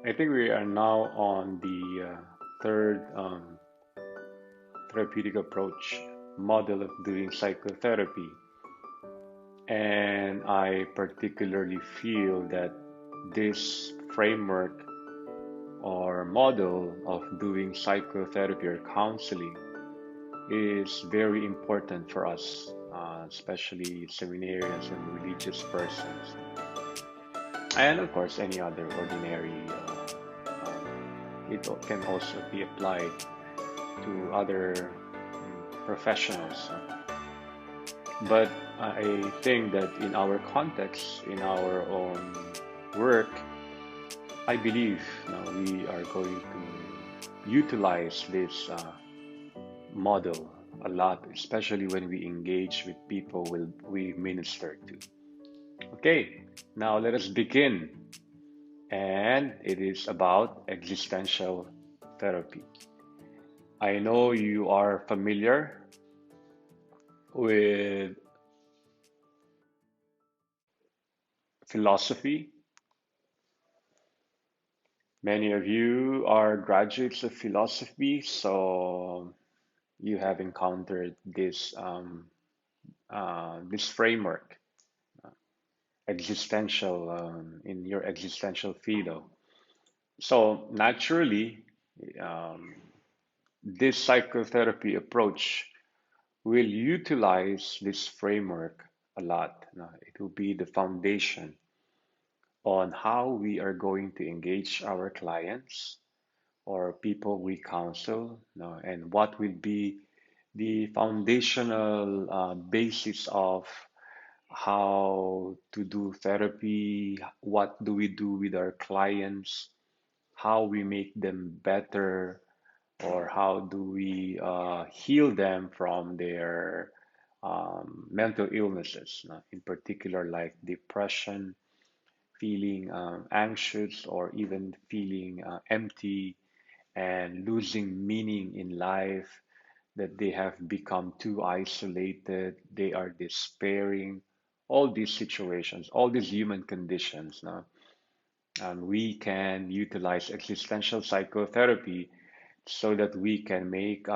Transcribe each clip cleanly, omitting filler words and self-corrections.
I think we are now on the third therapeutic approach model of doing psychotherapy. And I particularly feel that this framework or model of doing psychotherapy or counseling is very important for us, especially seminarians and religious persons, and of course, any other ordinary. It can also be applied to other professionals. But I think that in our context, in our own work, I believe we are going to utilize this model a lot, especially when we engage with people we minister to. Okay, now let us begin. And it is about existential therapy. I know you are familiar with philosophy. Many of you are graduates of philosophy, so you have encountered this framework, existential in your existential philo. So naturally, um, this psychotherapy approach will utilize this framework a lot. It will be the foundation on how we are going to engage our clients or people we counsel, and what will be the foundational basis of how to do therapy, what do we do with our clients, how we make them better, or how do we heal them from their mental illnesses, in particular like depression, feeling anxious, or even feeling empty and losing meaning in life, that they have become too isolated, they are despairing, all these situations, all these human conditions. And we can utilize existential psychotherapy so that we can make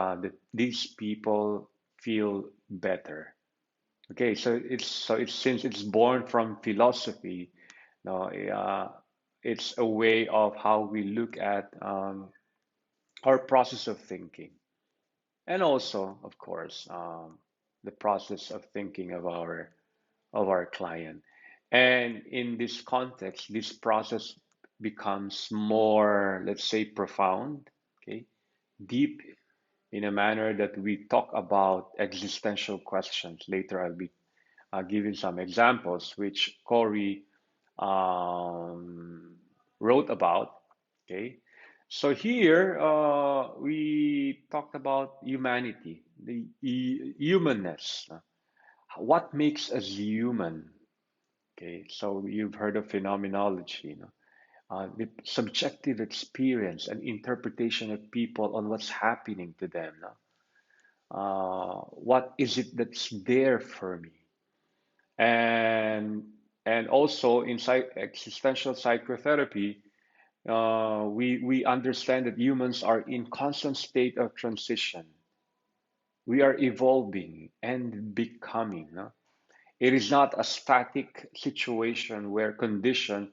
these people feel better. Okay, so it's since it's born from philosophy, no, it's a way of how we look at our process of thinking, and also, of course, the process of thinking of our client. And in this context, this process becomes more, let's say, profound, okay, deep, in a manner that we talk about existential questions. Later, I'll be giving some examples which Corey um, wrote about. Okay, so here we talked about humanity, the humanness. What makes us human? Okay, so you've heard of phenomenology, the subjective experience and interpretation of people on what's happening to them. No? What is it that's there for me? And also in existential psychotherapy, we understand that humans are in constant state of transition. We are evolving and becoming. No? It is not a static situation where condition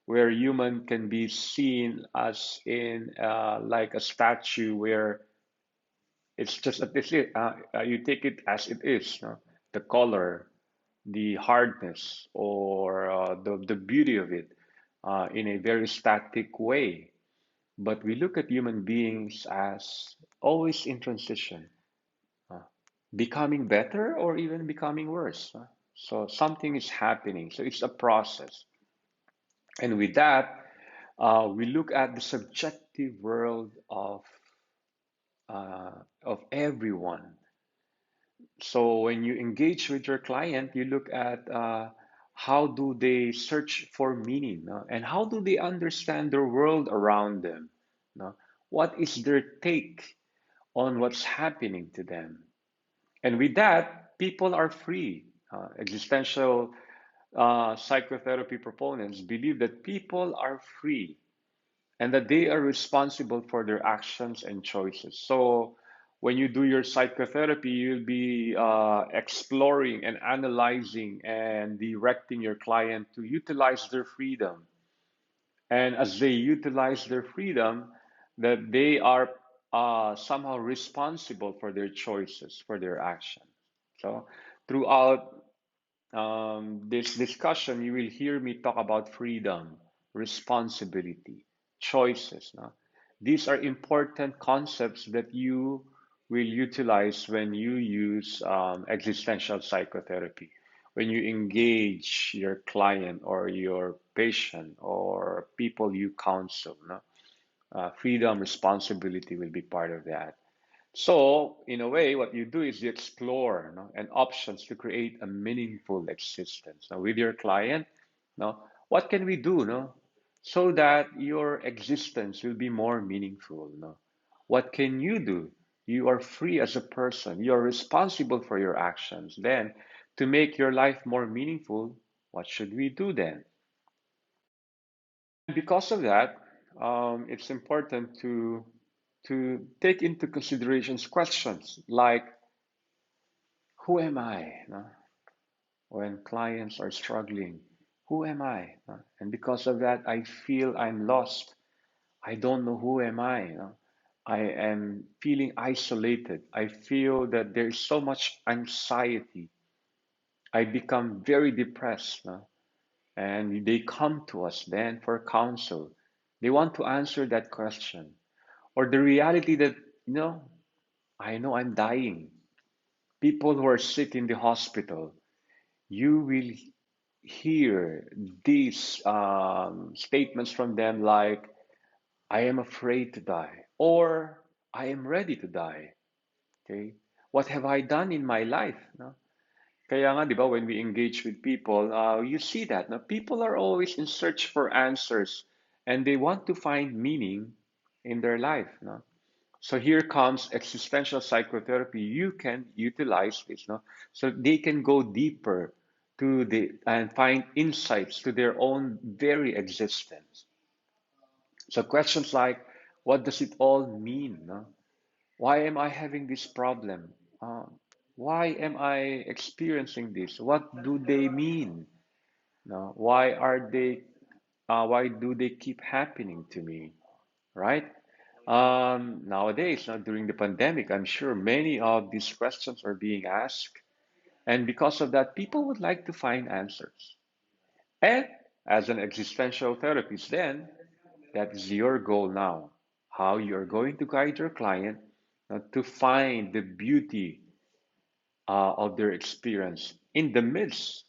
where human can be seen as in like a statue where it's just that this it. You take it as it is, no? The color, the hardness, or the beauty of it in a very static way. But we look at human beings as always in transition, uh, becoming better or even becoming worse. So something is happening. So it's a process. And with that, we look at the subjective world of everyone. So when you engage with your client, you look at how do they search for meaning, no? And how do they understand their world around them, no? What is their take on what's happening to them? And with that, people are free. Existential psychotherapy proponents believe that people are free and that they are responsible for their actions and choices. So when you do your psychotherapy, you'll be exploring and analyzing and directing your client to utilize their freedom. And as they utilize their freedom, that they are somehow responsible for their choices, for their actions. So throughout this discussion, you will hear me talk about freedom, responsibility, choices. No? These are important concepts that you will utilize when you use existential psychotherapy, when you engage your client or your patient or people you counsel. No? Freedom, responsibility will be part of that. So, in a way, what you do is you explore, no, and options to create a meaningful existence. Now, with your client, no, what can we do, no, so that your existence will be more meaningful, no? What can you do? You are free as a person. You are responsible for your actions. Then, to make your life more meaningful, what should we do then? Because of that, it's important to take into considerations questions like, who am I? No? When clients are struggling, who am I? No? And because of that, I feel I'm lost. I don't know who am I. No? I am feeling isolated. I feel that there's so much anxiety. I become very depressed. No? And they come to us then for counsel. They want to answer that question. Or the reality that, I know I'm dying. People who are sick in the hospital, you will hear these statements from them like, I am afraid to die, or I am ready to die. Okay? What have I done in my life? No? Kaya nga, di ba, when we engage with people, you see that. No? People are always in search for answers, and they want to find meaning in their life. No? So here comes existential psychotherapy. You can utilize this, no? So they can go deeper to the and find insights to their own very existence. So questions like, what does it all mean? No? Why am I having this problem? Why am I experiencing this? What do they mean? No? Why are they? Why do they keep happening to me? Right? Nowadays, during the pandemic, I'm sure many of these questions are being asked. And because of that, people would like to find answers. And as an existential therapist, then that is your goal now. How you're going to guide your client to find the beauty of their experience in the midst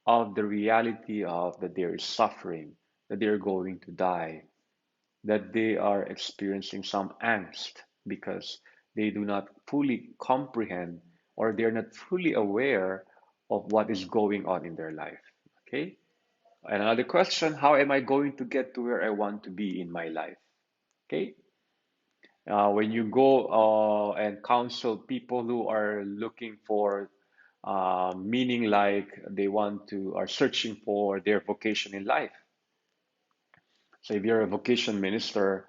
of the reality of that there is suffering, that they're going to die, that they are experiencing some angst because they do not fully comprehend or they're not fully aware of what is going on in their life. Okay? And another question, how am I going to get to where I want to be in my life? Okay? When you go and counsel people who are looking for meaning, like they want to, are searching for their vocation in life. So if you're a vocation minister,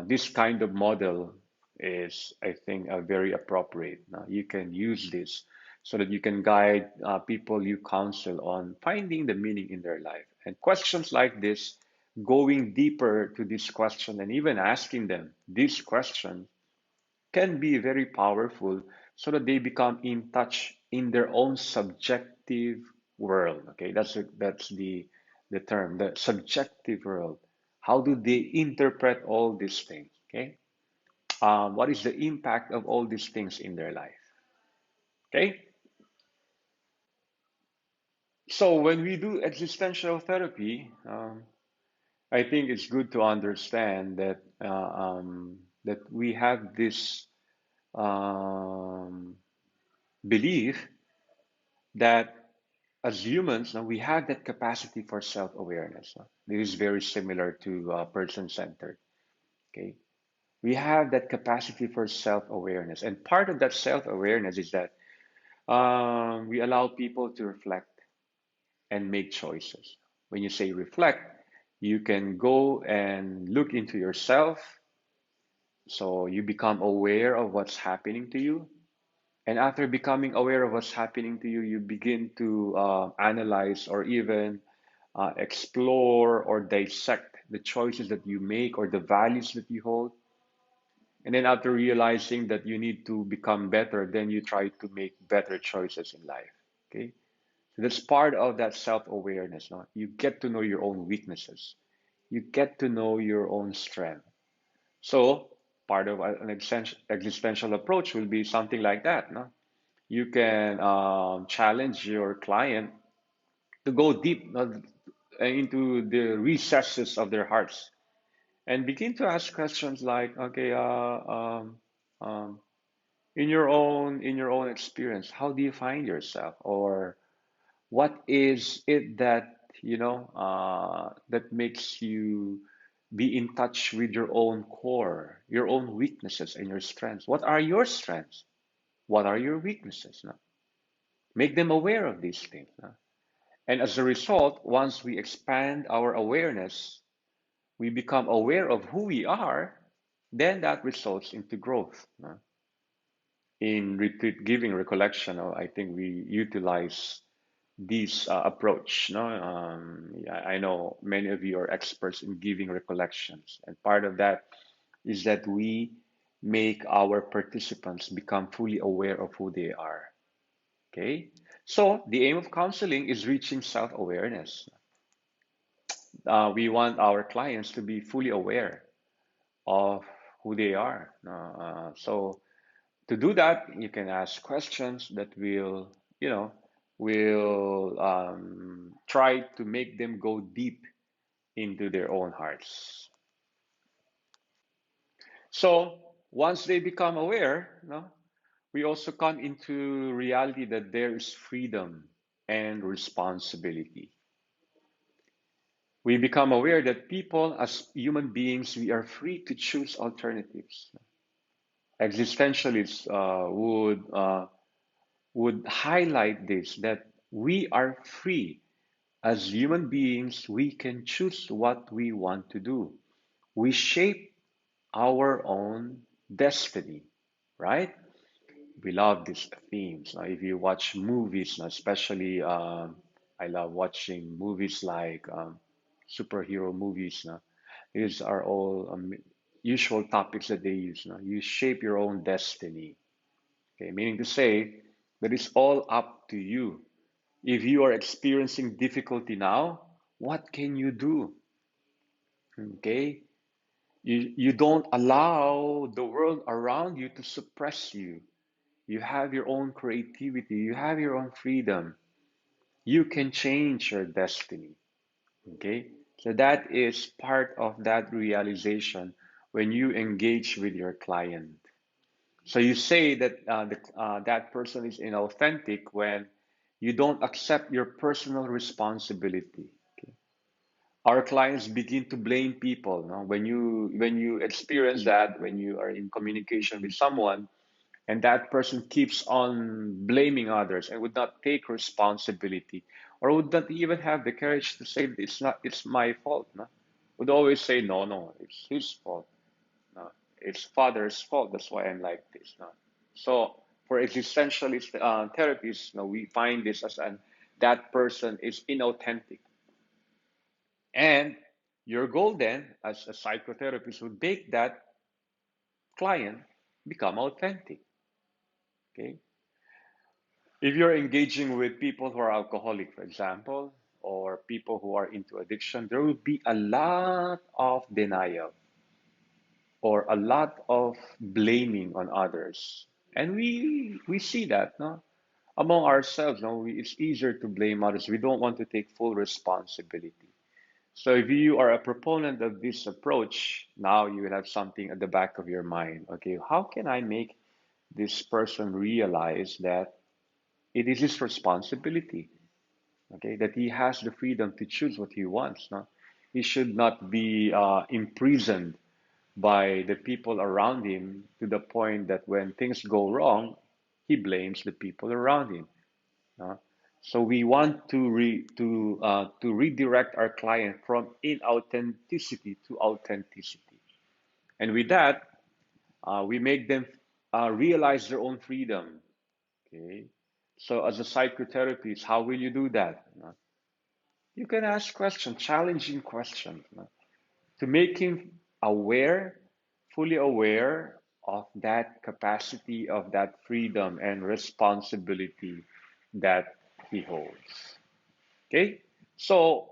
this kind of model is, I think, very appropriate. Now, you can use this so that you can guide people you counsel on finding the meaning in their life. And questions like this, going deeper to this question and even asking them this question can be very powerful so that they become in touch in their own subjective world. Okay, that's the term, the subjective world. How do they interpret all these things? Okay, what is the impact of all these things in their life? Okay, so when we do existential therapy, I think it's good to understand that that we have this um, belief that as humans, now we have that capacity for self-awareness. This is very similar to person-centered. Okay, we have that capacity for self-awareness, and part of that self-awareness is that we allow people to reflect and make choices. When you say reflect, You can go and look into yourself. So you become aware of what's happening to you. And after becoming aware of what's happening to you, you begin to analyze or even explore or dissect the choices that you make or the values that you hold. And then after realizing that you need to become better, then you try to make better choices in life. Okay. So that's part of that self-awareness. No? You get to know your own weaknesses. You get to know your own strength. So part of an existential approach will be something like that. No? You can challenge your client to go deep into the recesses of their hearts and begin to ask questions like, okay, um, in your own experience, how do you find yourself, or what is it that that makes you be in touch with your own core, your own weaknesses and your strengths? What are your strengths? What are your weaknesses? No? Make them aware of these things. No? And as a result, once we expand our awareness, we become aware of who we are, then that results into growth. No? In retreat giving recollection, I think we utilize this approach. No, yeah, I know many of you are experts in giving recollections, and part of that is that we make our participants become fully aware of who they are. Okay, so the aim of counseling is reaching self-awareness. We want our clients to be fully aware of who they are. So to do that, you can ask questions that will try to make them go deep into their own hearts. So once they become aware, we also come into reality that there is freedom and responsibility. We become aware that people, as human beings, we are free to choose alternatives. Existentialists would highlight this, that we are free. As human beings, we can choose what we want to do. We shape our own destiny, right? We love these themes. Now, if you watch movies, especially I love watching movies like superhero movies. These are all usual topics that they use. You shape your own destiny. Okay, meaning to say that it's all up to you. If you are experiencing difficulty now, what can you do? Okay, you don't allow the world around you to suppress you. You have your own creativity, you have your own freedom. You can change your destiny. Okay? So that is part of that realization when you engage with your client. So you say that that person is inauthentic when you don't accept your personal responsibility. Okay? Our clients begin to blame people. No? When you experience that, when you are in communication with someone, and that person keeps on blaming others and would not take responsibility, or would not even have the courage to say it's my fault. No? Would always say no, it's his fault. No, it's father's fault. That's why I'm like this. No? So for existentialist therapists, we find this as an that person is inauthentic. And your goal then, as a psychotherapist, would make that client become authentic. Okay. If you're engaging with people who are alcoholic, for example, or people who are into addiction, there will be a lot of denial or a lot of blaming on others. And we see that, no? Among ourselves, no, it's easier to blame others. We don't want to take full responsibility. So if you are a proponent of this approach, now you will have something at the back of your mind. Okay, how can I make this person realize that it is his responsibility? Okay, that he has the freedom to choose what he wants. No? He should not be imprisoned by the people around him to the point that when things go wrong, he blames the people around him. No? So we want to redirect our client from inauthenticity to authenticity, and with that, we make them realize their own freedom. Okay, so as a psychotherapist, how will you do that? You can ask questions, challenging questions, to make him aware, fully aware of that capacity, of that freedom and responsibility that he holds. Okay, so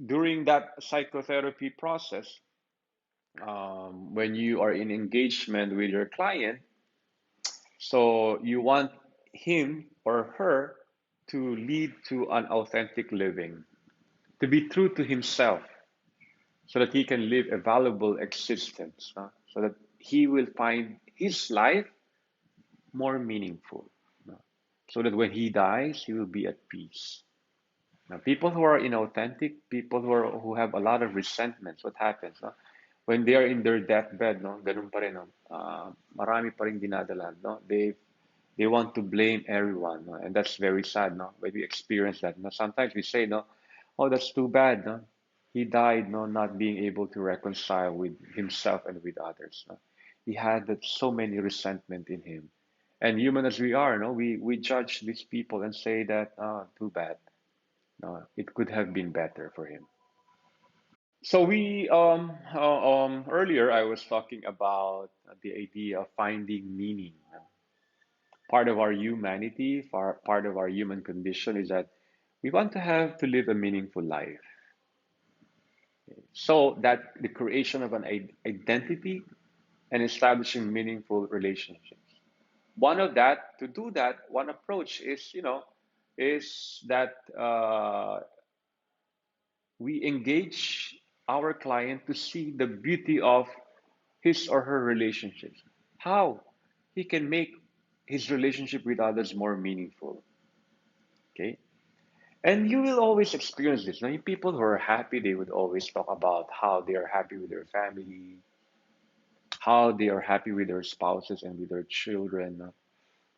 during that psychotherapy process, when you are in engagement with your client, so you want him or her to lead to an authentic living, to be true to himself, so that he can live a valuable existence, so that he will find his life more meaningful, so that when he dies, he will be at peace. Now, people who are inauthentic, people who have a lot of resentments, what happens, no? When they are in their deathbed, no, ganun pa rin, no? Marami pa rin dinadala, no? They want to blame everyone, no? And that's very sad, no? When we experience that, no? Sometimes we say, no, oh, that's too bad, no? He died, no, not being able to reconcile with himself and with others, no? He had that so many resentment in him. And human as we are, no, we judge these people and say that, oh, too bad. No, it could have been better for him. So we earlier I was talking about the idea of finding meaning. Part of our humanity, part of our human condition is that we want to have to live a meaningful life. So that the creation of an identity and establishing meaningful relationships. One of that, to do that, one approach is, is that we engage our client to see the beauty of his or her relationships. How he can make his relationship with others more meaningful. Okay. And you will always experience this. Now, people who are happy, they would always talk about how they are happy with their family, how they are happy with their spouses and with their children.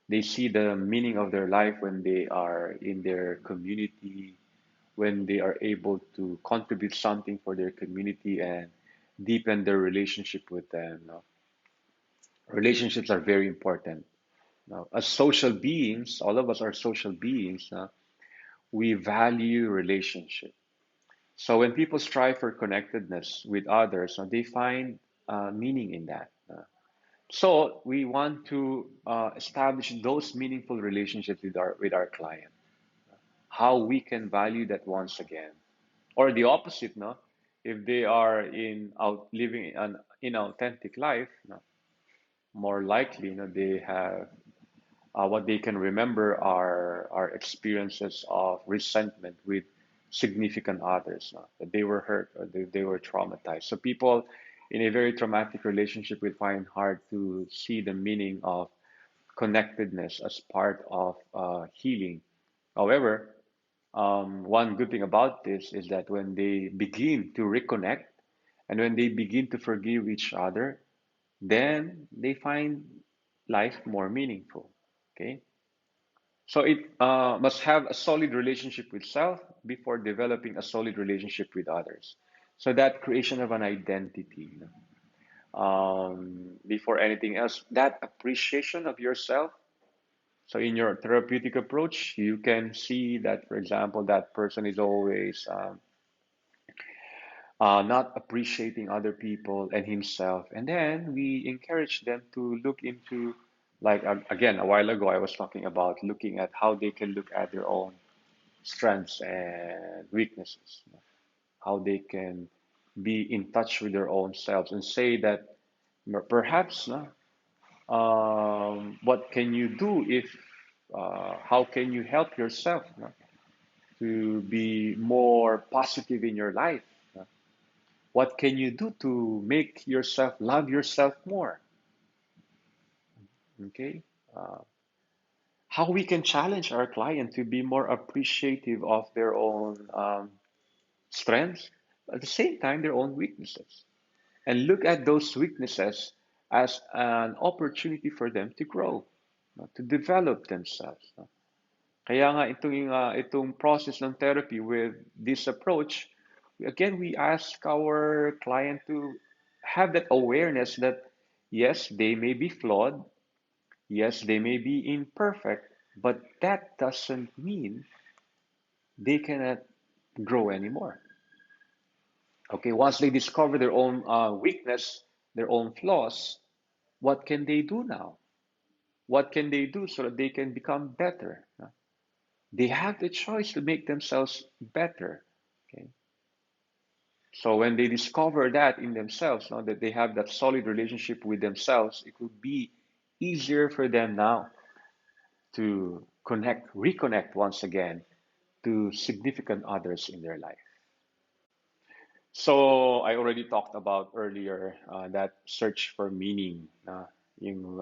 They see the meaning of their life when they are in their community, when they are able to contribute something for their community and deepen their relationship with them. Relationships are very important. Now, as social beings, all of us are social beings. We value relationship. So when people strive for connectedness with others, they find meaning in that. So we want to establish those meaningful relationships with our client. How we can value that once again, or the opposite, no? If they are in out living an inauthentic life, no, more likely, they have what they can remember are experiences of resentment with significant others, no? That they were hurt or they were traumatized. So people in a very traumatic relationship will find hard to see the meaning of connectedness as part of healing. However, one good thing about this is that when they begin to reconnect and when they begin to forgive each other, then they find life more meaningful. Okay, so it must have a solid relationship with self before developing a solid relationship with others. So that creation of an identity, before anything else, that appreciation of yourself. So in your therapeutic approach, you can see that, for example, that person is always not appreciating other people and himself. And then we encourage them to look into, like, again, a while ago, I was talking about looking at how they can look at their own strengths and weaknesses, how they can be in touch with their own selves and say that perhaps, what can you do if, how can you help yourself, to be more positive in your life? What can you do to make yourself love yourself more? Okay. Uh, how we can challenge our client to be more appreciative of their own strengths, at the same time, their own weaknesses, and look at those weaknesses as an opportunity for them to grow, to develop themselves. Kaya nga itong process ng therapy with this approach, again, we ask our client to have that awareness that yes, they may be flawed, yes, they may be imperfect, but that doesn't mean they cannot grow anymore. Okay, once they discover their own weakness, their own flaws, what can they do now? What can they do so that they can become better? They have the choice to make themselves better. Okay, so when they discover that in themselves, now that they have that solid relationship with themselves, it will be easier for them now to reconnect once again to significant others in their life. So I already talked about earlier that search for meaning. Yung,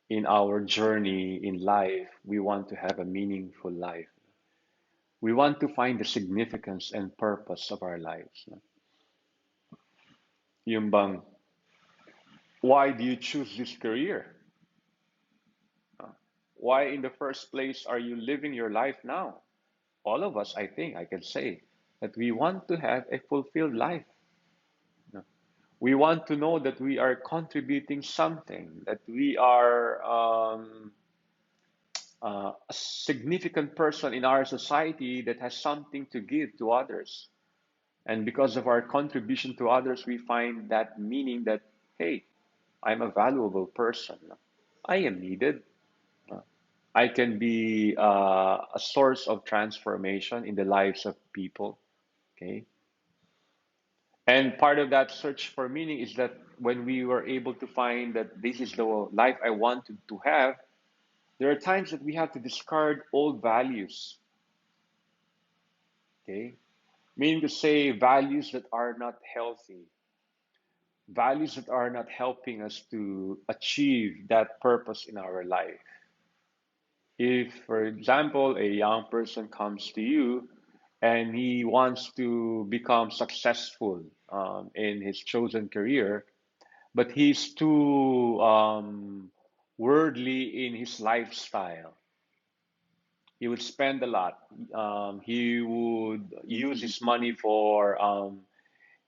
in our journey in life, we want to have a meaningful life. We want to find the significance and purpose of our lives. Yung bang, why do you choose this career? Why in the first place are you living your life now? All of us, I think, I can say that we want to have a fulfilled life. We want to know that we are contributing something, that we are a significant person in our society that has something to give to others. And because of our contribution to others, we find that meaning that, hey, I'm a valuable person. I am needed. I can be a source of transformation in the lives of people. Okay. And part of that search for meaning is that when we were able to find that this is the life I wanted to have, there are times that we have to discard old values. Okay. Meaning to say values that are not healthy, values that are not helping us to achieve that purpose in our life. If, for example, a young person comes to you and he wants to become successful in his chosen career, but he's too worldly in his lifestyle. He would spend a lot. He would use his money for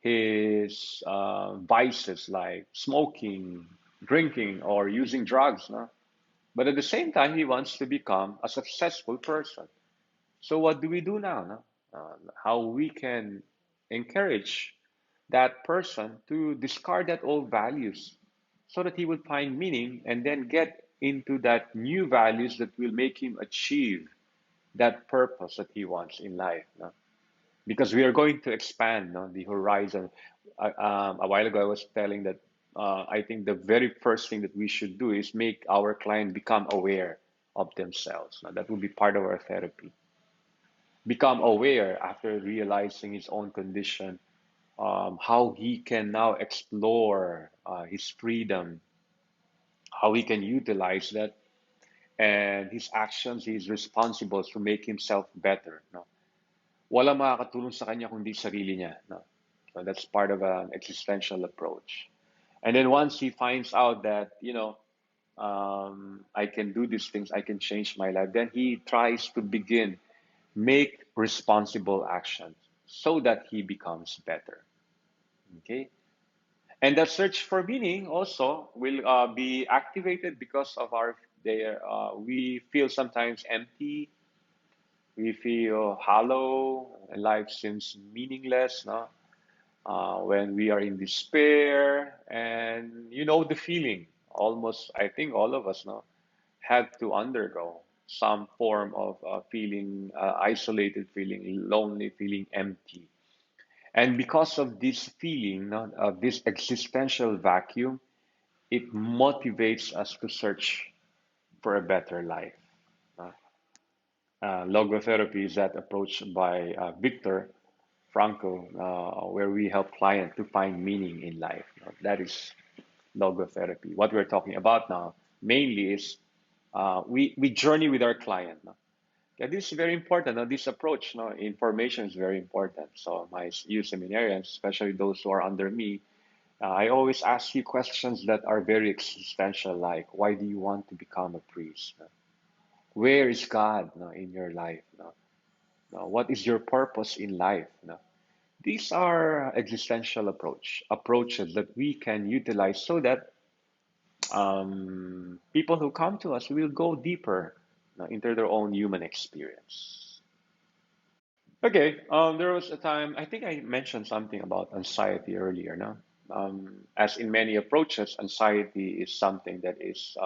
his vices like smoking, drinking, or using drugs. No? But at the same time, he wants to become a successful person. So what do we do now? No? How we can encourage that person to discard that old values so that he will find meaning and then get into that new values that will make him achieve that purpose that he wants in life. No? Because we are going to expand no, the horizon. A while ago, I was telling that I think the very first thing that we should do is make our client become aware of themselves. Now, that will be part of our therapy. Become aware after realizing his own condition, how he can now explore his freedom, how he can utilize that, and his actions, he is responsible to make himself better. No? Walang makakatulong sa kanya kundi sarili niya. No? So that's part of an existential approach. And then once he finds out that, I can do these things, I can change my life, then he tries to begin, make responsible actions so that he becomes better. Okay? And that search for meaning also will be activated because of we feel sometimes empty, we feel hollow, and life seems meaningless, no? When we are in despair, and you know the feeling. Almost, I think all of us know, have to undergo some form of feeling isolated, feeling lonely, feeling empty. And because of this feeling, no, of this existential vacuum, it motivates us to search for a better life. Uh, Logotherapy is that approach by Viktor Frankl, where we help clients to find meaning in life. That is logotherapy. What we're talking about now mainly is we journey with our client. No? Yeah, this is very important. Now, this approach, no, information is very important. So my you seminarians, especially those who are under me, I always ask you questions that are very existential, like why do you want to become a priest? Where is God, in your life? What is your purpose in life? These are existential approaches that we can utilize so that people who come to us will go deeper into their own human experience. Okay, there was a time, I think I mentioned something about anxiety earlier, no? As in many approaches, anxiety is something that is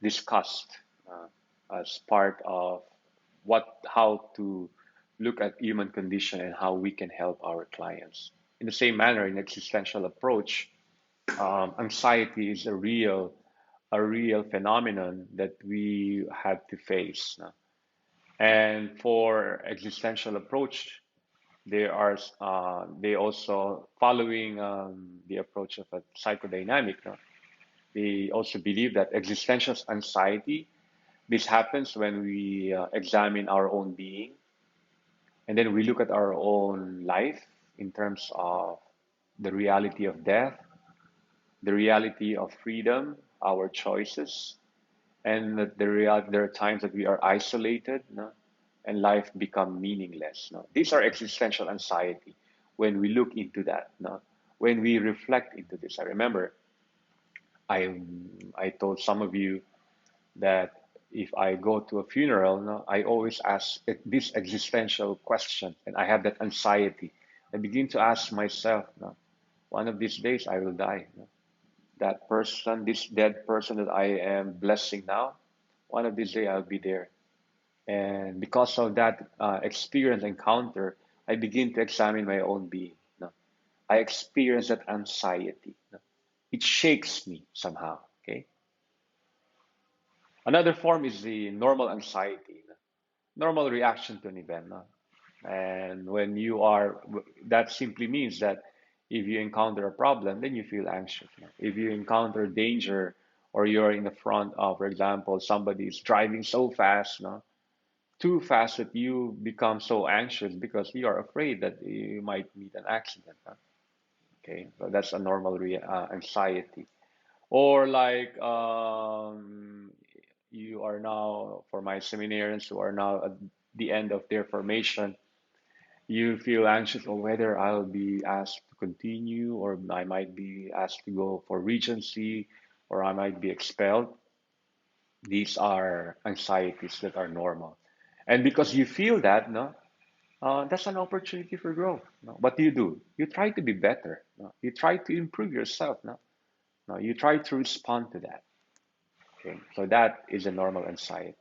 discussed uh, as part of how to look at human condition and how we can help our clients. In the same manner, in existential approach, anxiety is a real phenomenon that we have to face. No? And for existential approach, they also following the approach of a psychodynamic. No? They also believe that existential anxiety, this happens when we examine our own being and then we look at our own life in terms of the reality of death, the reality of freedom, our choices, and that there are times that we are isolated, no? And life become meaningless. No? These are existential anxiety when we look into that. No? When we reflect into this. I remember I told some of you that if I go to a funeral, no, I always ask this existential question, and I have that anxiety. I begin to ask myself, no, one of these days I will die. No? That person, this dead person that I am blessing now, one of these days I'll be there. And because of that experience encounter, I begin to examine my own being. No? I experience that anxiety. No? It shakes me somehow. Okay. Another form is the normal anxiety, no? Normal reaction to an event. No? And when you are, that simply means that if you encounter a problem, then you feel anxious. No? If you encounter danger or you're in the front of, for example, somebody is driving so fast, no? Too fast that you become so anxious because you are afraid that you might meet an accident. Huh? Okay, so that's a normal anxiety. Or like you are now, for my seminarians who are now at the end of their formation, you feel anxious on whether I'll be asked to continue or I might be asked to go for regency or I might be expelled. These are anxieties that are normal. And because you feel that, no, that's an opportunity for growth. No? What do? You try to be better. No? You try to improve yourself. No? No, you try to respond to that. Okay, so that is a normal anxiety.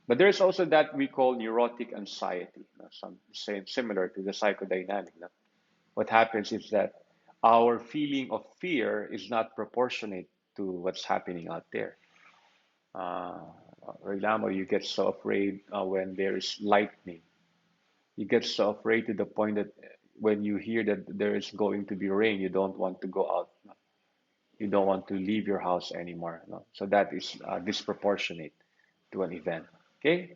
But there's also that we call neurotic anxiety. No? Some same similar to the psychodynamic. No? What happens is that our feeling of fear is not proportionate to what's happening out there. Uh, for example, you get so afraid when there is lightning. You get so afraid to the point that when you hear that there is going to be rain, you don't want to go out. You don't want to leave your house anymore. No? So that is disproportionate to an event. Okay.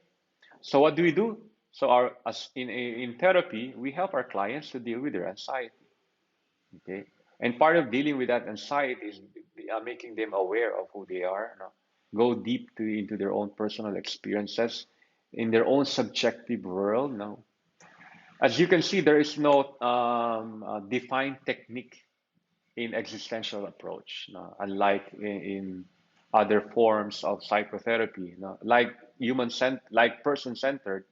So what do we do? So as in therapy, we help our clients to deal with their anxiety. Okay. And part of dealing with that anxiety is making them aware of who they are. No? Go deep into their own personal experiences, in their own subjective world. No? As you can see, there is no defined technique in existential approach, no? Unlike in other forms of psychotherapy, no? Like like person-centered.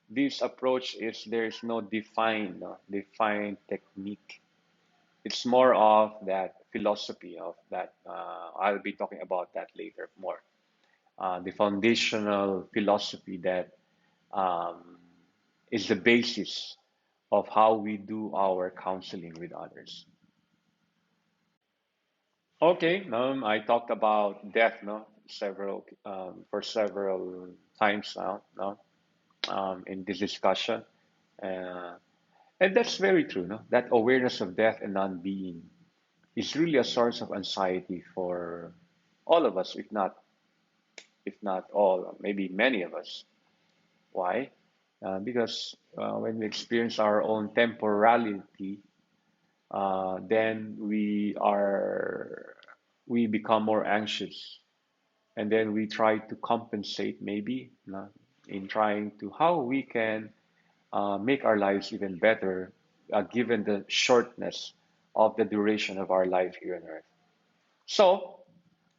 This approach is there is no defined, no, defined technique. It's more of that philosophy of that. I'll be talking about that later more. The foundational philosophy that um, is the basis of how we do our counseling with others. Okay, I talked about death, no, for several times now, no, in this discussion, uh, and that's very true, no. That awareness of death and non-being is really a source of anxiety for all of us, if not all, maybe many of us. Why? Because when we experience our own temporality, then we become more anxious and then we try to compensate maybe in trying to how we can make our lives even better given the shortness of the duration of our life here on earth. So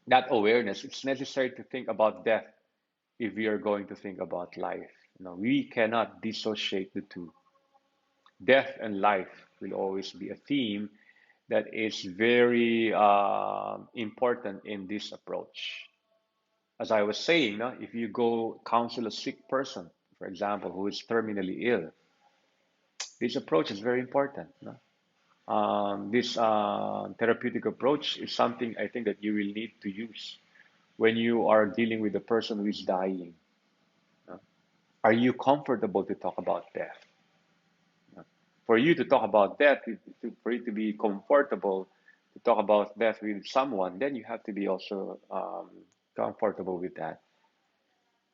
that awareness, it's necessary to think about death if we are going to think about life. We cannot dissociate the two. Death and life will always be a theme that is very important in this approach. As I was saying, no, if you go counsel a sick person, for example, who is terminally ill, this approach is very important. No? This therapeutic approach is something I think that you will need to use when you are dealing with a person who is dying. No? Are you comfortable to talk about death? No? For you to talk about death, for you to be comfortable to talk about death with someone, then you have to be also comfortable with that.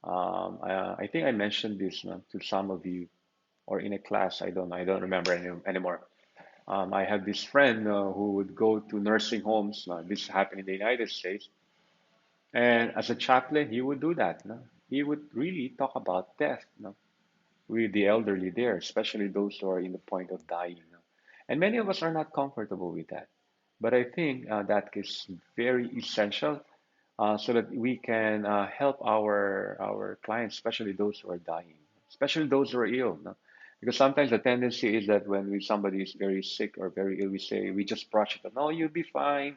I think I mentioned this to some of you or in a class. I don't remember anymore. I had this friend who would go to nursing homes. This happened in the United States, and as a chaplain, he would do that. No? He would really talk about death, no? With the elderly there, especially those who are in the point of dying. No? And many of us are not comfortable with that. But I think that is very essential so that we can help our clients, especially those who are dying, especially those who are ill. No? Because sometimes the tendency is that when somebody is very sick or very ill, we say we just brush it. No, you'll be fine.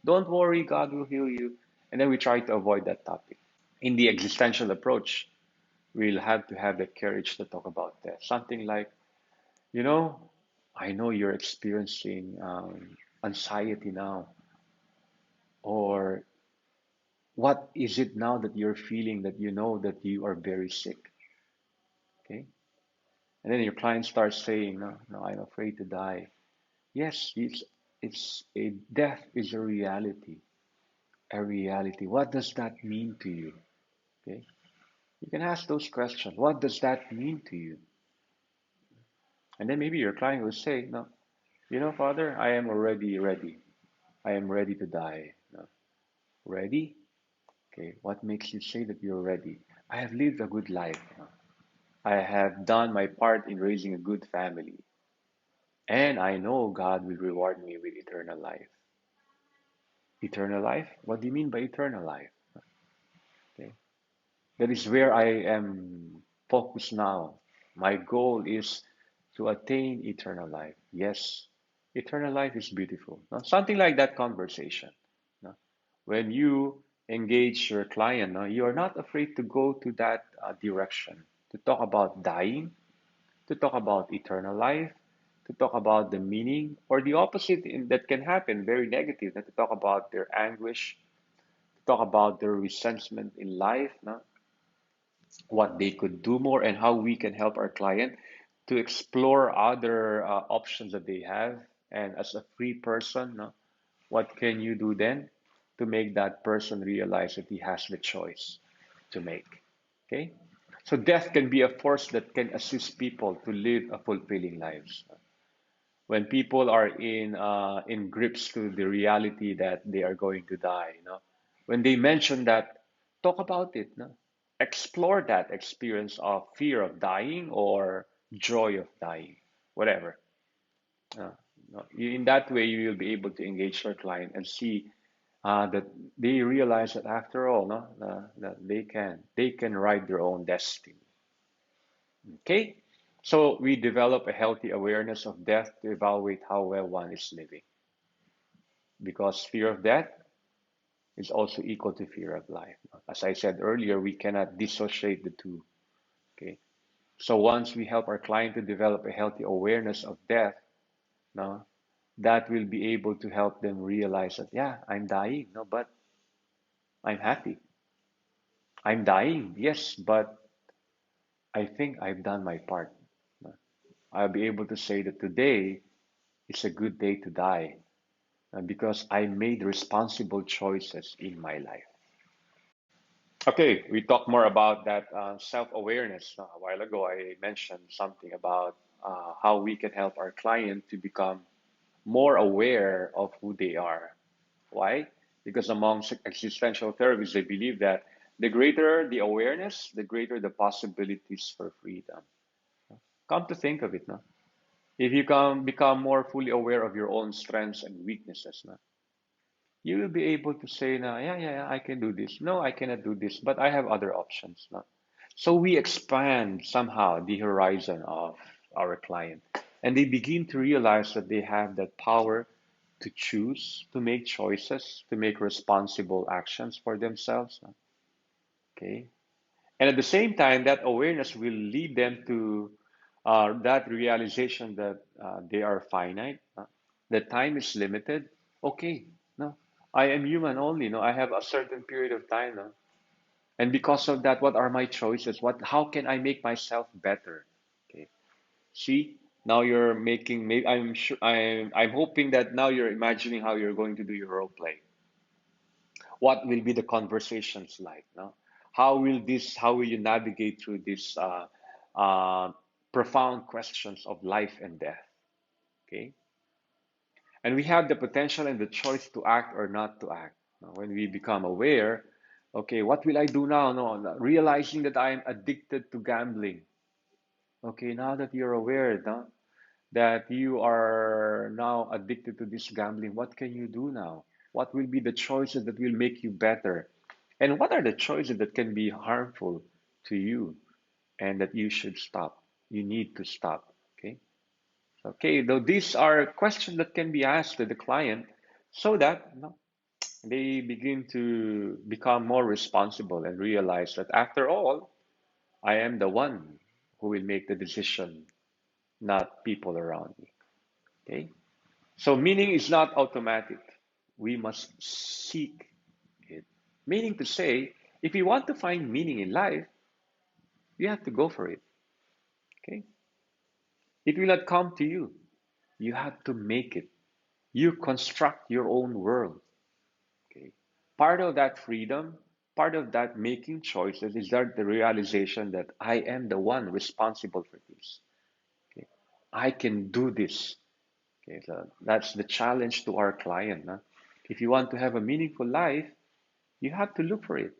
Don't worry, God will heal you. And then we try to avoid that topic. In the existential approach, we'll have to have the courage to talk about that. Something like, you know, I know you're experiencing anxiety now, or what is it now that you're feeling that you know that you are very sick? Okay. And then your client starts saying, no, no, I'm afraid to die. Yes, it's a death is a reality. A reality. What does that mean to you? Okay. You can ask those questions. What does that mean to you? And then maybe your client will say, no, Father, I am already ready. I am ready to die. No. Ready? Okay. What makes you say that you're ready? I have lived a good life. No. I have done my part in raising a good family. And I know God will reward me with eternal life. Eternal life? What do you mean by eternal life? Okay. That is where I am focused now. My goal is to attain eternal life. Yes, eternal life is beautiful. No? Something like that conversation. No? When you engage your client, no, you are not afraid to go to that direction, to talk about dying, to talk about eternal life, to talk about the meaning, or the opposite that can happen, very negative, to talk about their anguish, to talk about their resentment in life, no? What they could do more, and how we can help our client to explore other options that they have. And as a free person, no, what can you do then to make that person realize that he has the choice to make? Okay? So death can be a force that can assist people to live a fulfilling lives. When people are in grips to the reality that they are going to die, when they mention that, talk about it, explore that experience of fear of dying or joy of dying, whatever. Uh, in that way, you will be able to engage your client and see that they realize that after all, no, that they can write their own destiny. Okay, so we develop a healthy awareness of death to evaluate how well one is living, because fear of death is also equal to fear of life. As I said earlier, we cannot dissociate the two. Okay, so once we help our client to develop a healthy awareness of death, no, that will be able to help them realize that, yeah, I'm dying, no, but I'm happy. I'm dying, yes, but I think I've done my part. No. I'll be able to say that today is a good day to die because I made responsible choices in my life. Okay, we talked more about that self-awareness. A while ago, I mentioned something about how we can help our client to become more aware of who they are. Why? Because among existential therapists, they believe that the greater the awareness, the greater the possibilities for freedom. Come to think of it, no? If you can become more fully aware of your own strengths and weaknesses, no? You will be able to say, no, yeah, I can do this. No, I cannot do this, but I have other options, no? So we expand somehow the horizon of our client, and they begin to realize that they have that power to choose, to make choices, to make responsible actions for themselves. No? Okay. And at the same time, that awareness will lead them to that realization that they are finite, that time is limited. Okay, no, I am human only. No, I have a certain period of time. No, and because of that, what are my choices? How can I make myself better? Okay, see, now you're making. I'm sure. I'm hoping that now you're imagining how you're going to do your role play. What will be the conversations like, no? How will you navigate through these uh, profound questions of life and death? Okay, and we have the potential and the choice to act or not to act. Now, when we become aware, okay, what will I do now? No, realizing that I am addicted to gambling. Okay, now that you're aware, no, that you are now addicted to this gambling, what can you do now? What will be the choices that will make you better? And what are the choices that can be harmful to you and that you should stop? You need to stop. Okay. Okay. Though these are questions that can be asked to the client so that they begin to become more responsible and realize that after all, I am the one who will make the decision, not people around me. Okay. So meaning is not automatic. We must seek it. Meaning to say, if you want to find meaning in life, you have to go for it. Okay? It will not come to you. You have to make it. You construct your own world. Okay? Part of that freedom, part of that making choices is that the realization that I am the one responsible for this. Okay? I can do this. Okay, so that's the challenge to our client. No? If you want to have a meaningful life, you have to look for it.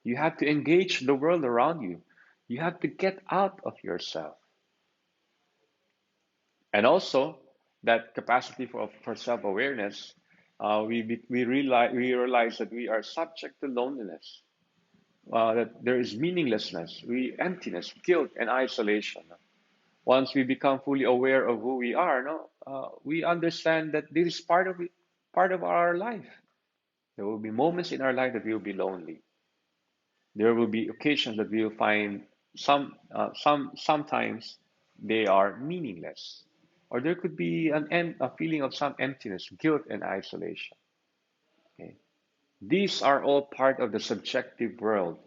You have to engage the world around you. You have to get out of yourself. And also, that capacity for self-awareness, we realize that we are subject to loneliness, that there is meaninglessness, emptiness, guilt, and isolation. Once we become fully aware of who we are, no, we understand that this is part of our life. There will be moments in our life that we will be lonely. There will be occasions that we will find sometimes they are meaningless, or there could be a feeling of some emptiness, guilt, and isolation. Okay, these are all part of the subjective world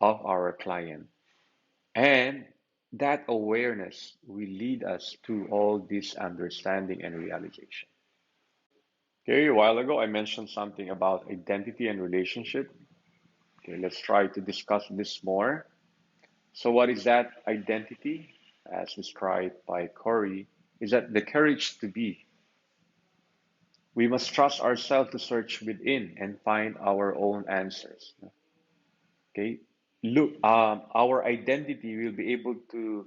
of our client, and that awareness will lead us to all this understanding and realization. Okay, a while ago I mentioned something about identity and relationship. Okay, let's try to discuss this more. So, what is that identity, as described by Corey? Is that the courage to be? We must trust ourselves to search within and find our own answers. Okay, look, our identity will be able to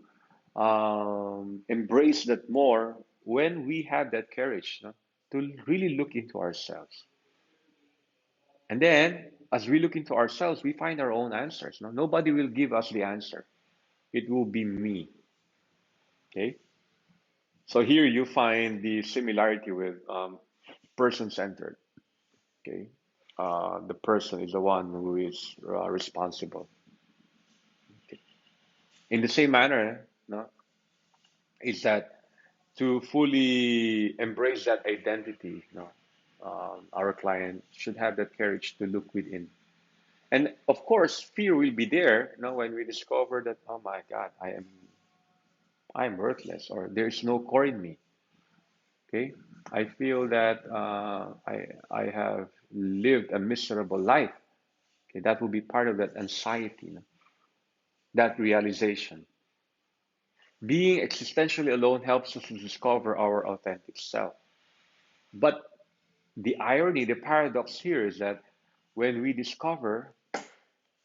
embrace that more when we have that courage, no? To really look into ourselves. And then, as we look into ourselves, we find our own answers. No? Nobody will give us the answer. It will be me. Okay. So here you find the similarity with person-centered. Okay, the person is the one who is responsible. Okay. In the same manner, no, is that to fully embrace that identity, no, our client should have that courage to look within. And of course, fear will be there, when we discover that, oh my God, I am worthless, or there's no core in me. Okay, I feel that I have lived a miserable life. Okay, that will be part of that anxiety, no? That realization. Being existentially alone helps us to discover our authentic self. But The irony, the paradox here is that when we discover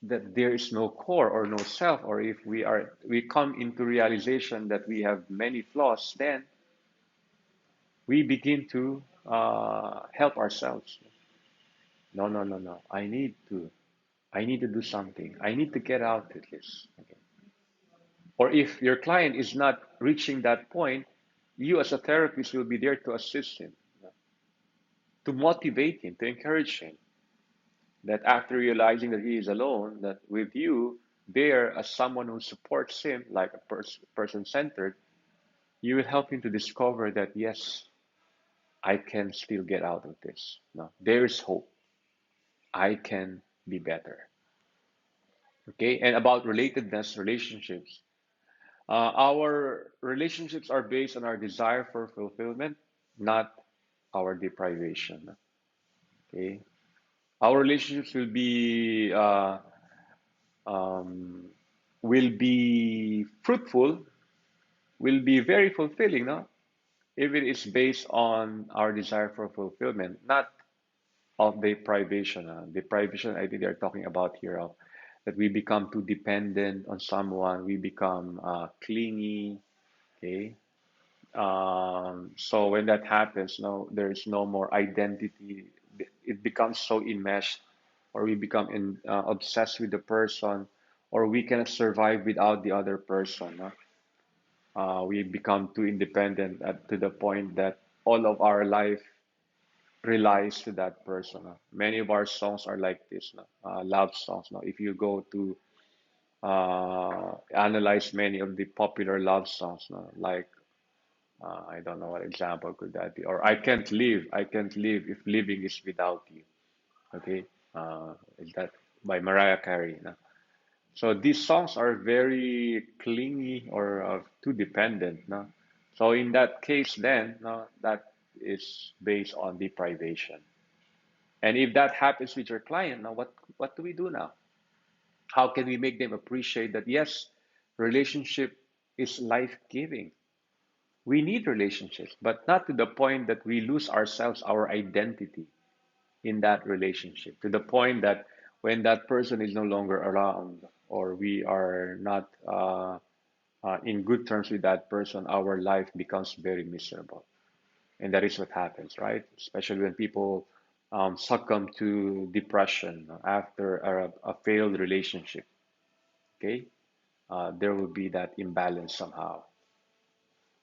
that there is no core or no self, or if we come into realization that we have many flaws, then we begin to help ourselves. No, no, no, no. I need to do something. I need to get out of this. Okay. Or if your client is not reaching that point, you as a therapist will be there to assist him, to motivate him, to encourage him. That after realizing that he is alone, that with you there as someone who supports him, like a person centered, you will help him to discover that yes, I can still get out of this. No, there is hope. I can be better. Okay, and about relatedness, relationships. Our relationships are based on our desire for fulfillment, not our deprivation. Okay, our relationships um, will be fruitful, will be very fulfilling, no? If it is based on our desire for fulfillment, not of deprivation. Deprivation, I think they're talking about here of that we become too dependent on someone, we become clingy. Okay, so when that happens, no, there is no more identity. It becomes so enmeshed, or we become obsessed with the person, or we cannot survive without the other person. No? We become too independent to the point that all of our life relies to that person. No? Many of our songs are like this, no? Love songs. No? If you go to analyze many of the popular love songs, no? Like I don't know what example could that be. Or I can't live if living is without you. Okay, is that by Mariah Carey? No? So these songs are very clingy or too dependent. No? So in that case, then no, that is based on deprivation. And if that happens with your client, now what do we do now? How can we make them appreciate that yes, relationship is life giving? We need relationships, but not to the point that we lose ourselves, our identity in that relationship, to the point that when that person is no longer around or we are not in good terms with that person, our life becomes very miserable. And that is what happens, right? Especially when people succumb to depression after a failed relationship, okay? There will be that imbalance somehow.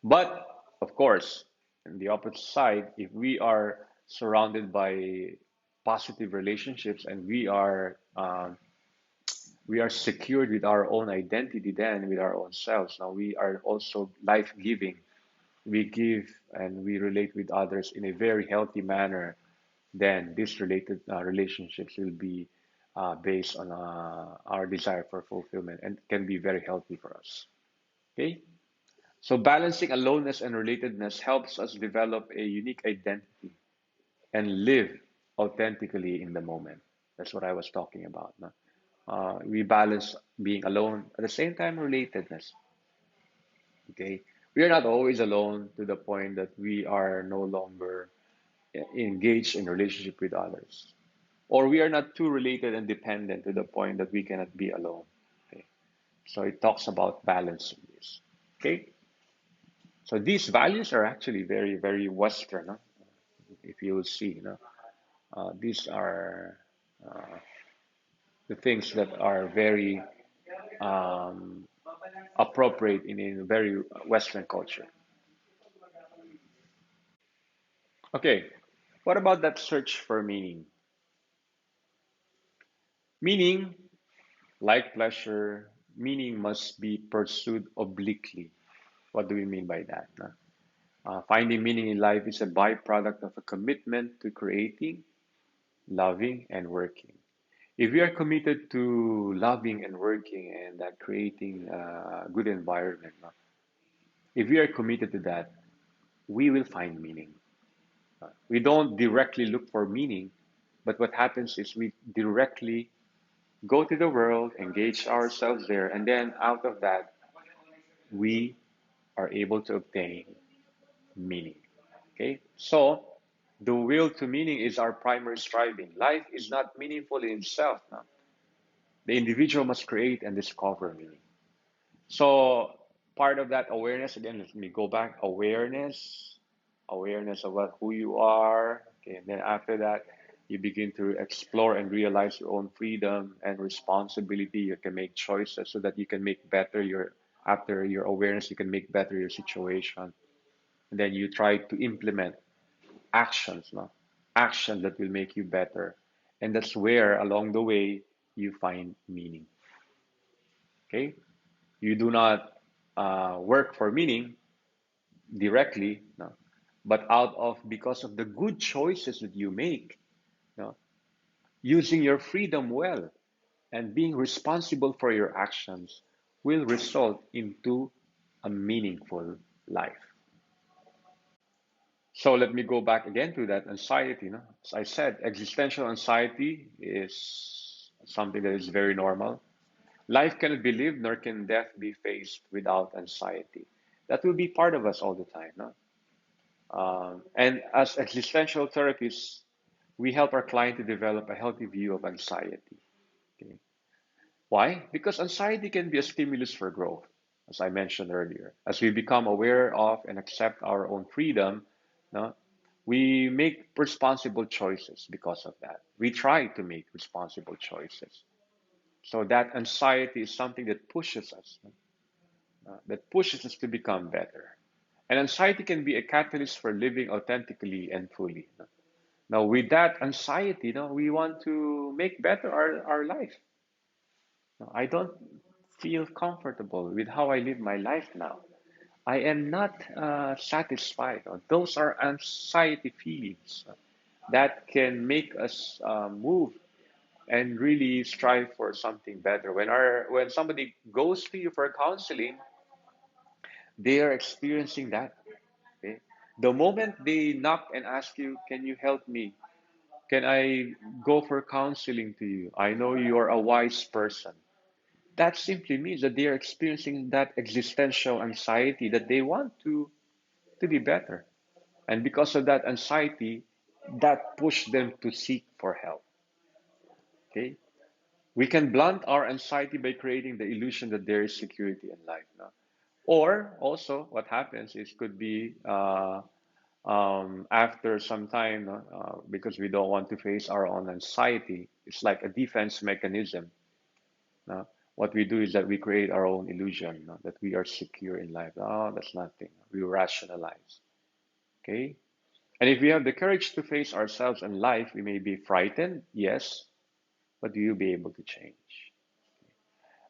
But of course, on the opposite side, if we are surrounded by positive relationships and we are secured with our own identity, then with our own selves, now we are also life giving. We give and we relate with others in a very healthy manner. Then these related relationships will be based on our desire for fulfillment and can be very healthy for us. Okay. So balancing aloneness and relatedness helps us develop a unique identity and live authentically in the moment. That's what I was talking about. No? We balance being alone at the same time relatedness. Okay, we are not always alone to the point that we are no longer engaged in relationship with others, or we are not too related and dependent to the point that we cannot be alone. Okay, so it talks about balancing this. Okay, so these values are actually very, very Western. No? If you will see, these are the things that are very um, appropriate in a very Western culture. Okay, what about that search for meaning? Meaning, like pleasure, meaning must be pursued obliquely. What do we mean by that? No? Finding meaning in life is a byproduct of a commitment to creating, loving, and working. If we are committed to loving and working and that creating a good environment, no? If we are committed to that, we will find meaning. We don't directly look for meaning, but what happens is we directly go to the world, engage ourselves there, and then out of that, we are able to obtain meaning. Okay, so The will to meaning is our primary striving. Life is not meaningful in itself. No? The individual must create and discover meaning. So part of that awareness, again, let me go back, awareness of who you are. Okay, and then after that, you begin to explore and realize your own freedom and responsibility. You can make choices so that you can make better after your awareness, you can make better your situation. And then you try to implement actions, no? Action that will make you better. And that's where along the way you find meaning. Okay? You do not work for meaning directly, no, but out of because of the good choices that you make, no, using your freedom well and being responsible for your actions will result into a meaningful life. So let me go back again to that anxiety. No? As I said, existential anxiety is something that is very normal. Life cannot be lived, nor can death be faced without anxiety. That will be part of us all the time. No? And as existential therapists, we help our client to develop a healthy view of anxiety. Okay? Why? Because anxiety can be a stimulus for growth, as I mentioned earlier. As we become aware of and accept our own freedom, no, we make responsible choices because of that. We try to make responsible choices. So that anxiety is something that pushes us to become better. And anxiety can be a catalyst for living authentically and fully. Now, with that anxiety, we want to make better our life. I don't feel comfortable with how I live my life now. I am not satisfied. Those are anxiety feelings that can make us move and really strive for something better. When somebody goes to you for counseling, they are experiencing that. Okay? The moment they knock and ask you, "Can you help me? Can I go for counseling to you? I know you are a wise person." That simply means that they are experiencing that existential anxiety that they want to be better. And because of that anxiety, that pushed them to seek for help. Okay? We can blunt our anxiety by creating the illusion that there is security in life. No? Or also, what happens is could be after some time, no, because we don't want to face our own anxiety, it's like a defense mechanism. No? What we do is that we create our own illusion, no, that we are secure in life. Oh, that's nothing. We rationalize. Okay? And if we have the courage to face ourselves and life, we may be frightened, yes, but will you be able to change?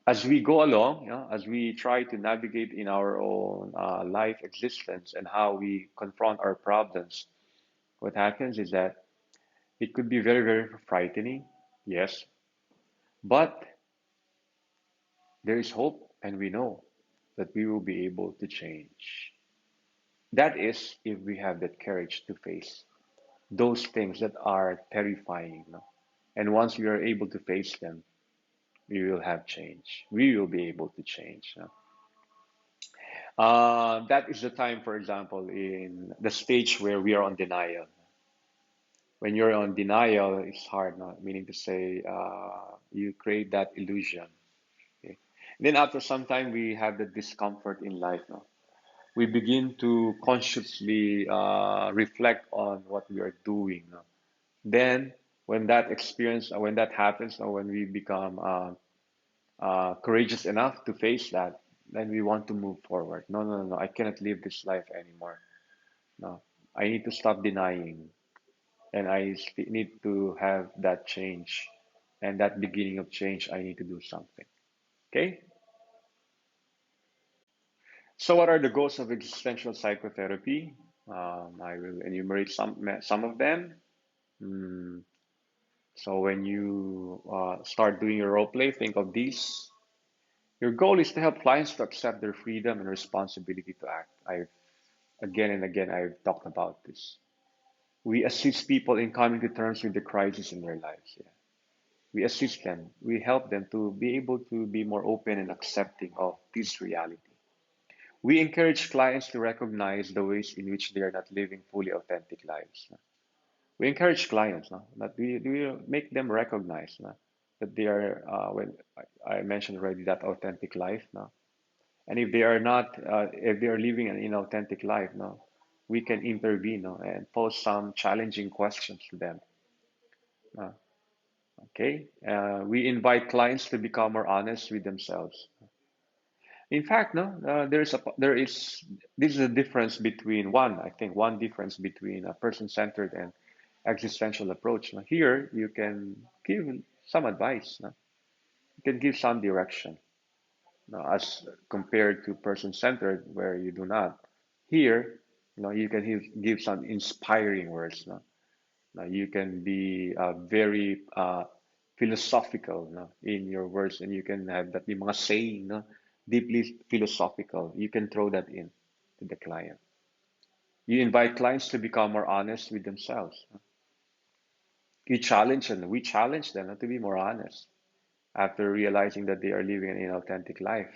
As we go along, as we try to navigate in our own life existence and how we confront our problems, what happens is that it could be very, very frightening, yes, but there is hope, and we know that we will be able to change. That is, if we have that courage to face those things that are terrifying. No? And once we are able to face them, we will have change. We will be able to change. No? That is the time, for example, in the stage where we are on denial. When you're on denial, it's hard, no? Meaning to say, you create that illusion. Okay? Then after some time, we have the discomfort in life. No? We begin to consciously reflect on what we are doing. No? Then, when that happens, or when we become courageous enough to face that, then we want to move forward. No, no, no, no, I cannot live this life anymore. No, I need to stop denying, and need to have that change, and that beginning of change. I need to do something. Okay. So, what are the goals of existential psychotherapy? I will enumerate some of them. Mm, So when you start doing your role play, think of these. Your goal is to help clients to accept their freedom and responsibility to act. I've again and again I've talked about this. We assist people in coming to terms with the crisis in their lives. Yeah. We assist them. We help them to be able to be more open and accepting of this reality. We encourage clients to recognize the ways in which they are not living fully authentic lives. We encourage clients, no, that we make them recognize, no, that they are, when I mentioned already, that authentic life, no, and if they are not, if they are living an inauthentic life, no, we can intervene, no, and pose some challenging questions to them. Uh, okay, we invite clients to become more honest with themselves. In fact, no, there is this is a difference between one, I think, one difference between a person-centered and existential approach. Now, here you can give some advice, no? You can give some direction, no, as compared to person-centered, where you do not. Here, you can give some inspiring words, no? Now, you can be very philosophical, no, in your words, and you can have that yung mga saying, no, deeply philosophical. You can throw that in to the client. You invite clients to become more honest with themselves. You challenge them. We challenge them, no, to be more honest after realizing that they are living an inauthentic life.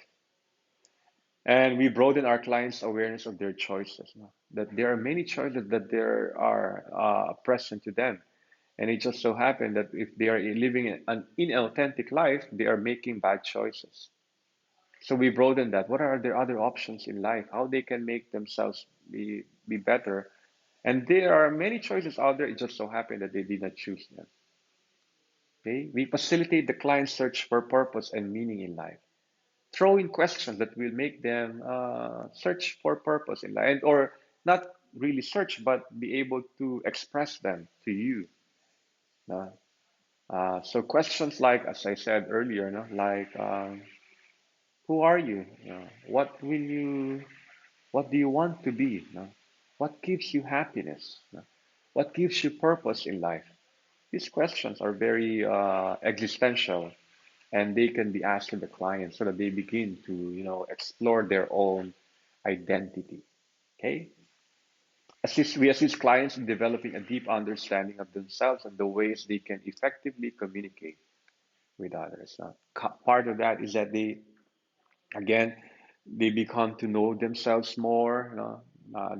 And we broaden our clients' awareness of their choices, no? That there are many choices that there are present to them. And it just so happened that if they are living an inauthentic life, they are making bad choices. So we broaden that. What are their other options in life? How they can make themselves be better? And there are many choices out there. It just so happened that they did not choose them. Okay? We facilitate the client's search for purpose and meaning in life. Throw in questions that will make them search for purpose in life, or not really search, but be able to express them to you. Uh, so questions like, as I said earlier, no, like, who are you? What do you want to be? No? What gives you happiness? No? What gives you purpose in life? These questions are very existential, and they can be asked to the client so that they begin to, explore their own identity. Okay? We assist clients in developing a deep understanding of themselves and the ways they can effectively communicate with others. Part of that is that again, they become to know themselves more.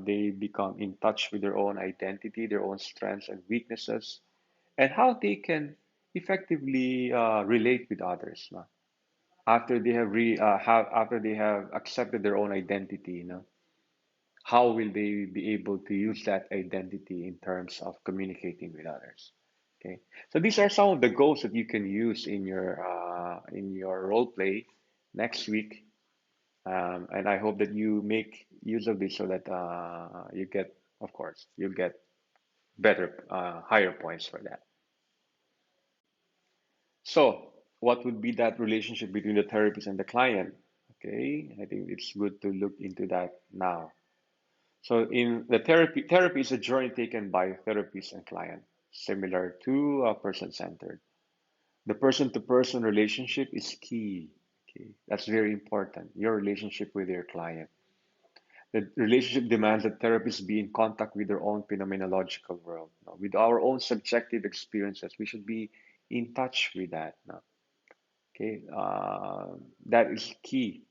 They become in touch with their own identity, their own strengths and weaknesses, and how they can effectively relate with others. After they after they have accepted their own identity, how will they be able to use that identity in terms of communicating with others? Okay, so these are some of the goals that you can use in your role play next week, and I hope that you make use of this so that you get, of course, you get better, higher points for that. So, what would be that relationship between the therapist and the client? Okay, I think it's good to look into that now. So, in the therapy is a journey taken by therapist and client, similar to person-centered. The person-to-person relationship is key. Okay, that's very important. Your relationship with your client. The relationship demands that therapists be in contact with their own phenomenological world, with our own subjective experiences. We should be in touch with that. Okay, that is key,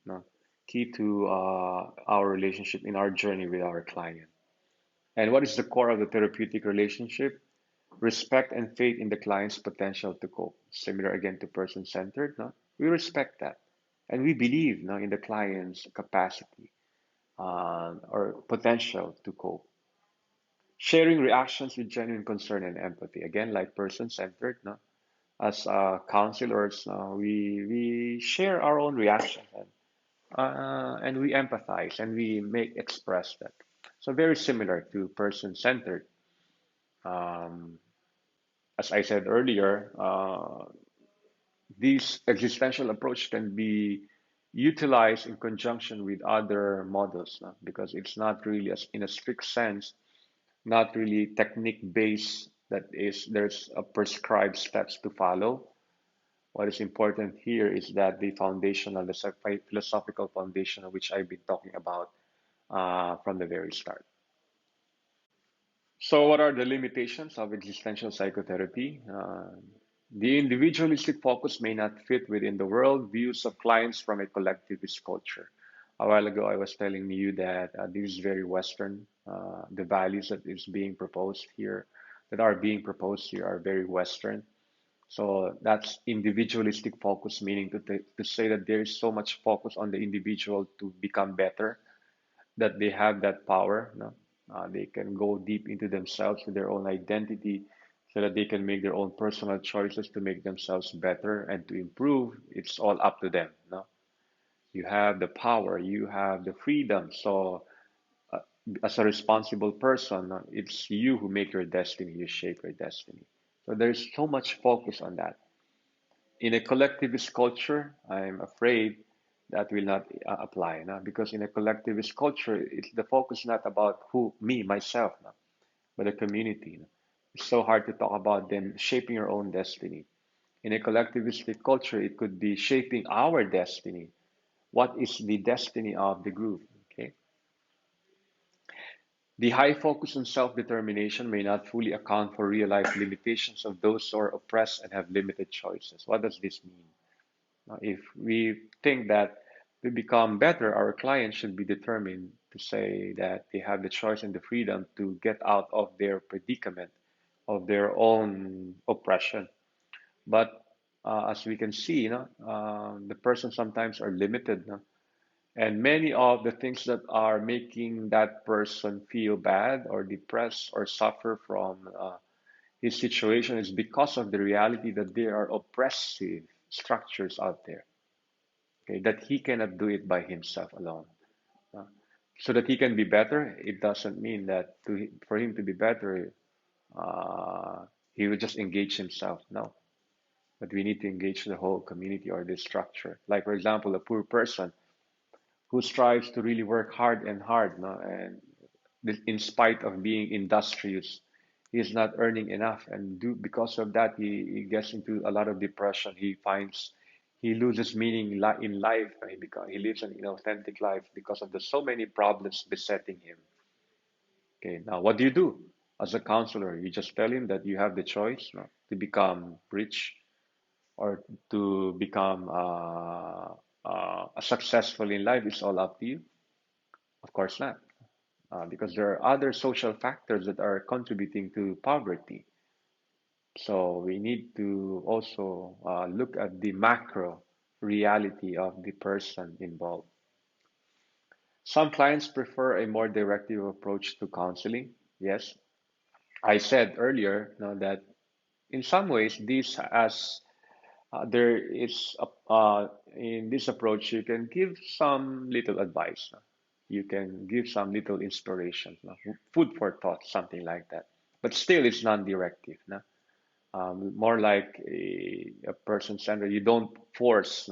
key to our relationship in our journey with our client. And what is the core of the therapeutic relationship? Respect and faith in the client's potential to cope. Similar again to person-centered. No? We respect that, and we believe, in the client's capacity or potential to cope. Sharing reactions with genuine concern and empathy. Again, like person-centered. No? As counselors, we share our own reactions, and we empathize and we make express that. So very similar to person-centered. Um, as I said earlier, this existential approach can be utilized in conjunction with other models, no? Because it's not really, as in a strict sense, not really technique based. That is, there's a prescribed steps to follow. What is important here is that the philosophical foundation, which I've been talking about from the very start. So, what are the limitations of existential psychotherapy? The individualistic focus may not fit within the world views of clients from a collectivist culture. A while ago, I was telling you that this is very Western, the values that is being proposed here. that are being proposed here are very Western. So that's individualistic focus, meaning to say that there is so much focus on the individual to become better, that they have that power. No? They can go deep into themselves, to their own identity, so that they can make their own personal choices to make themselves better and to improve. It's all up to them. No? You have the power, you have the freedom. So as a responsible person, it's you who make your destiny, you shape your destiny. So there's so much focus on that. In a collectivist culture, I'm afraid that will not apply, no? Because in a collectivist culture, the focus is not about me, myself, no? But the community. No? It's so hard to talk about them shaping your own destiny. In a collectivistic culture, it could be shaping our destiny. What is the destiny of the group? Okay. The high focus on self-determination may not fully account for real-life limitations of those who are oppressed and have limited choices. What does this mean? If we think that to become better, our clients should be determined to say that they have the choice and the freedom to get out of their predicament, of their own oppression. But as we can see, the person sometimes are limited, and many of the things that are making that person feel bad or depressed or suffer from his situation is because of the reality that there are oppressive structures out there. Okay, that he cannot do it by himself alone. Uh, so that he can be better, it doesn't mean that for him to be better, uh, he will just engage himself. No, but we need to engage the whole community or this structure. Like, for example, a poor person who strives to really work hard and hard, no? And in spite of being industrious, he is not earning enough, and because of that, he gets into a lot of depression. He loses meaning in life. He lives an inauthentic life because of the so many problems besetting him. Okay, now what do you do as a counselor? You just tell him that you have the choice, no, to become rich or to become successful in life. It's all up to you. Of course not, because there are other social factors that are contributing to poverty. So we need to also look at the macro reality of the person involved. Some clients prefer a more directive approach to counseling. Yes, I said earlier, that in some ways this has there is in this approach you can give some little advice. You can give some little inspiration, food for thought, something like that. But still, it's non-directive. No? More like a person-centered. You don't force,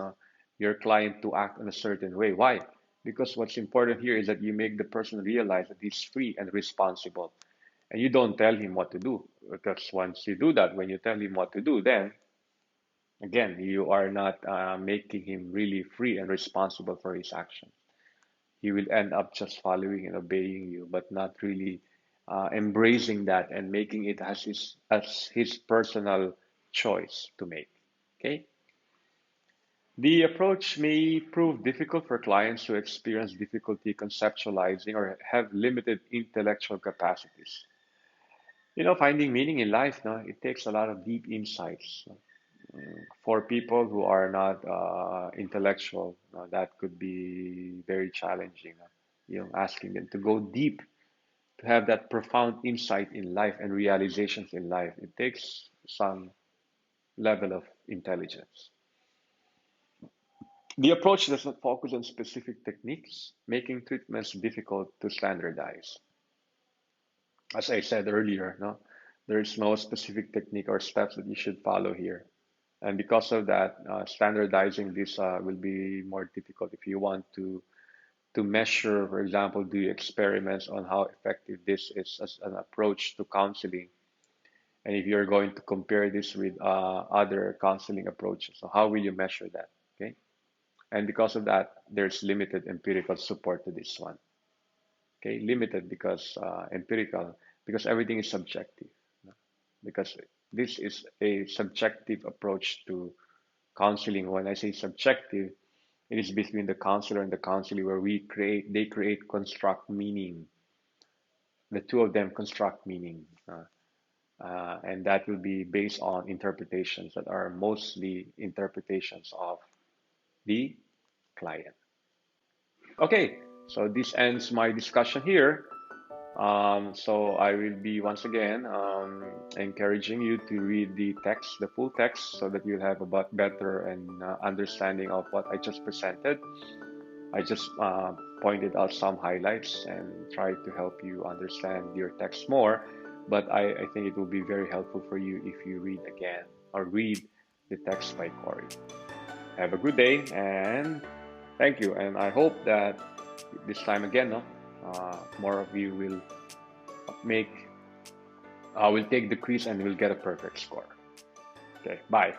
your client to act in a certain way. Why? Because what's important here is that you make the person realize that he's free and responsible. And you don't tell him what to do. Because once you do that, when you tell him what to do, then again, you are not making him really free and responsible for his actions. He will end up just following and obeying you, but not really embracing that and making it as his personal choice to make. Okay. The approach may prove difficult for clients who experience difficulty conceptualizing or have limited intellectual capacities. Finding meaning in life, no, it takes a lot of deep insights. For people who are not intellectual, that could be very challenging. Asking them to go deep, to have that profound insight in life and realizations in life, it takes some level of intelligence. The approach does not focus on specific techniques, making treatments difficult to standardize. As I said earlier, no, there is no specific technique or steps that you should follow here. And because of that, standardizing this will be more difficult if you want to measure, for example, do experiments on how effective this is as an approach to counseling. And if you're going to compare this with other counseling approaches, so how will you measure that? Okay. And because of that, there's limited empirical support to this one. Okay, limited because empirical, because everything is subjective. Because this is a subjective approach to counseling. When I say subjective, it is between the counselor and the counselee where they construct meaning. The two of them construct meaning. and that will be based on interpretations that are mostly interpretations of the client. Okay, so this ends my discussion here. So I will be once again encouraging you to read the text, the full text, so that you'll have a better and understanding of what I just presented. I just pointed out some highlights and tried to help you understand your text more, but I think it will be very helpful for you if you read again or read the text by Corey. Have a good day and thank you. And I hope that this time again, no, more of you make will take the quiz and will get a perfect score. Okay, bye.